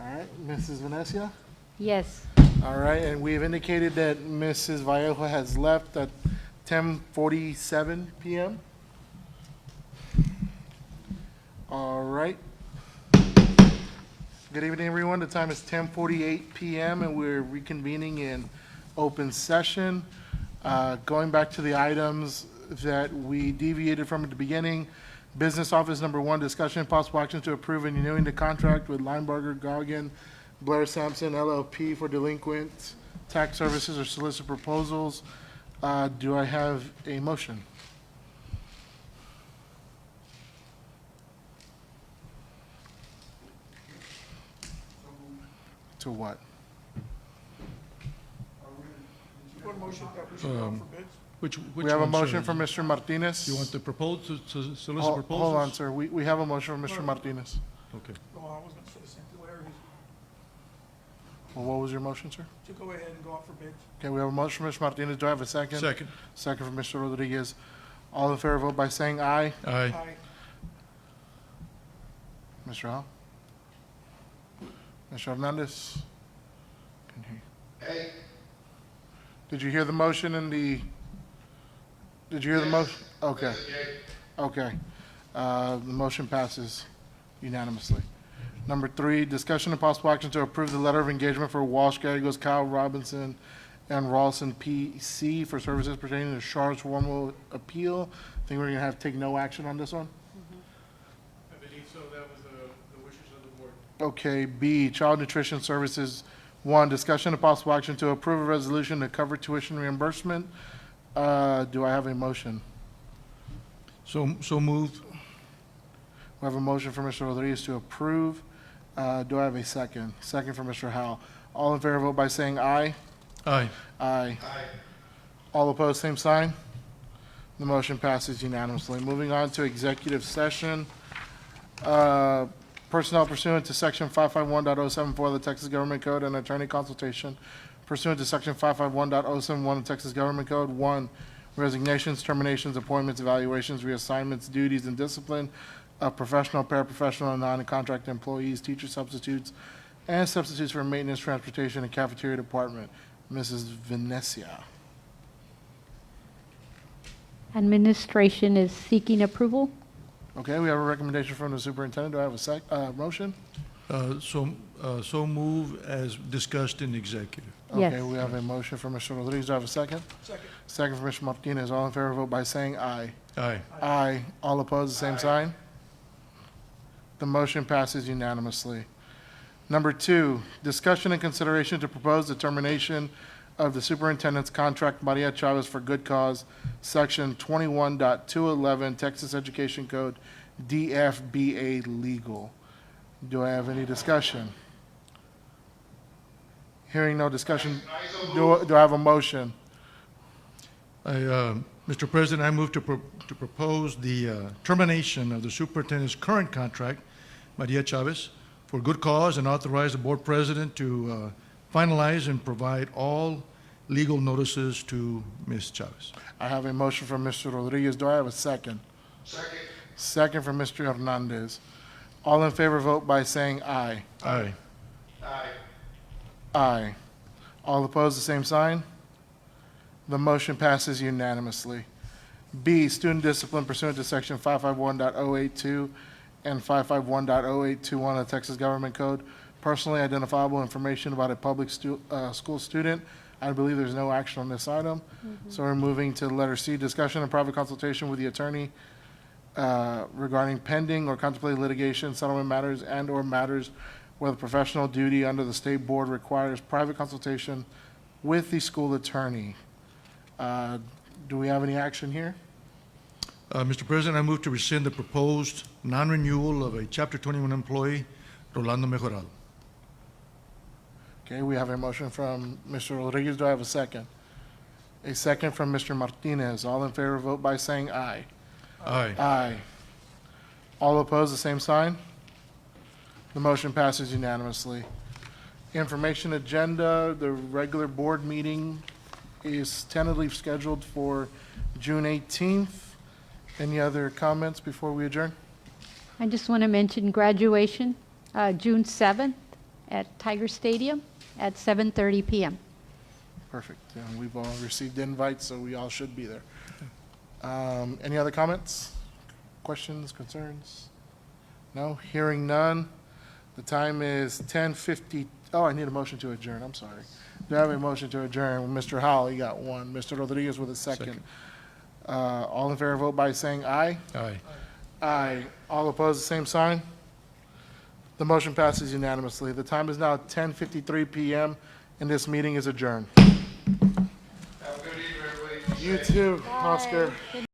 right, Mrs. Venecia? Yes. All right, and we've indicated that Mrs. Vallejo has left at 10:47 p.m. All right. Good evening, everyone. The time is 10:48 p.m. and we're reconvening in open session. Going back to the items that we deviated from at the beginning, Business Office number 1, discussion and possible action to approve and renewing the contract with Linebarger, Goggin, Blair Sampson LLP for delinquent tax services or solicit proposals. Do I have a motion? To what? One motion that we should go for bids? Which We have a one, motion sir? from Mr. Martinez. You want to propose, to solicit Hold proposals? on, sir. We have a motion from Mr. Martinez. Okay. No, I was gonna say the same thing, Larry, Well, what was your motion, sir? to go ahead and go out for bids. Okay, we have a motion from Mr. Martinez. Do I have a second? Second. Second from Mr. Rodriguez. All in favor, vote by saying aye. Aye. Aye. Mr. Hall? Mr. Hernandez? Can hear you. Did you hear the motion and did you hear the motion? Okay. Okay. The motion passes unanimously. Number 3, discussion and possible action to approve the letter of engagement for Walsh, Gallegos, Kyle Robinson, and Rawlson PC for services pertaining to Char's formal appeal. I think we're gonna have to take no action on this one. I believe so. That was the wishes of the board. Okay, B, Child Nutrition Services, 1, discussion and possible action to approve a resolution to cover tuition reimbursement. Do I have a motion? So moved. We have a motion for Mr. Rodriguez to approve. Do I have a second? Second for Mr. Howell. All in favor, vote by saying aye. Aye. Aye. All opposed, same sign. The motion passes unanimously. Moving on to executive session. Personnel pursuant to Section 551.074 of the Texas Government Code and attorney consultation pursuant to Section 551.071 of the Texas Government Code. 1, resignations, terminations, appointments, evaluations, reassignments, duties, and discipline of professional, paraprofessional, and non-contract employees, teacher substitutes, and substitutes for maintenance, transportation, and cafeteria department. Mrs. Venecia. Administration is seeking approval. Okay, we have a recommendation from the superintendent. Do I have a motion? So move as discussed in executive. Yes. Okay, we have a motion from Mr. Rodriguez. Do I have a second? Second. Second from Mr. Martinez. All in favor, vote by saying aye. Aye. Aye. All opposed, the same sign. The motion passes unanimously. Number 2, discussion and consideration to propose the termination of the superintendent's contract Maria Chavez for good cause, Section 21.211 Texas Education Code, DFBA legal. Do I have any discussion? Hearing no discussion, do I have a motion? Mr. President, I move to propose the termination of the superintendent's current contract, Maria Chavez, for good cause, and authorize the board president to finalize and provide all legal notices to Ms. Chavez. I have a motion from Mr. Rodriguez. Do I have a second? Second. Second from Mr. Hernandez. All in favor, vote by saying aye. Aye. Aye. Aye. All opposed, the same sign. The motion passes unanimously. B, student discipline pursuant to Section 551.082 and 551.0821 of the Texas Government Code. Personally identifiable information about a public school student. I believe there's no action on this item. So we're moving to letter C, discussion and private consultation with the attorney regarding pending or contemplated litigation, settlement matters, and/or matters where the professional duty under the state board requires private consultation with the school attorney. Do we have any action here? Mr. President, I move to rescind the proposed non-renewal of a Chapter 21 employee, Rolando Mejorado. Okay, we have a motion from Mr. Rodriguez. Do I have a second? A second from Mr. Martinez. All in favor, vote by saying aye. Aye. Aye. All opposed, the same sign. The motion passes unanimously. Information agenda, the regular board meeting is tentatively scheduled for June 18th. Any other comments before we adjourn? I just want to mention graduation, June 7th, at Tiger Stadium at 7:30 PM. Perfect. And we've all received invites, so we all should be there. Any other comments, questions, concerns? No? Hearing none. The time is 10:50. Oh, I need a motion to adjourn. I'm sorry. Do I have a motion to adjourn? Mr. Howell, you got one. Mr. Rodriguez with a second. All in favor, vote by saying aye. Aye. Aye. All opposed, the same sign. The motion passes unanimously. The time is now 10:53 PM, and this meeting is adjourned. Have a good evening, everybody. You too, Oscar.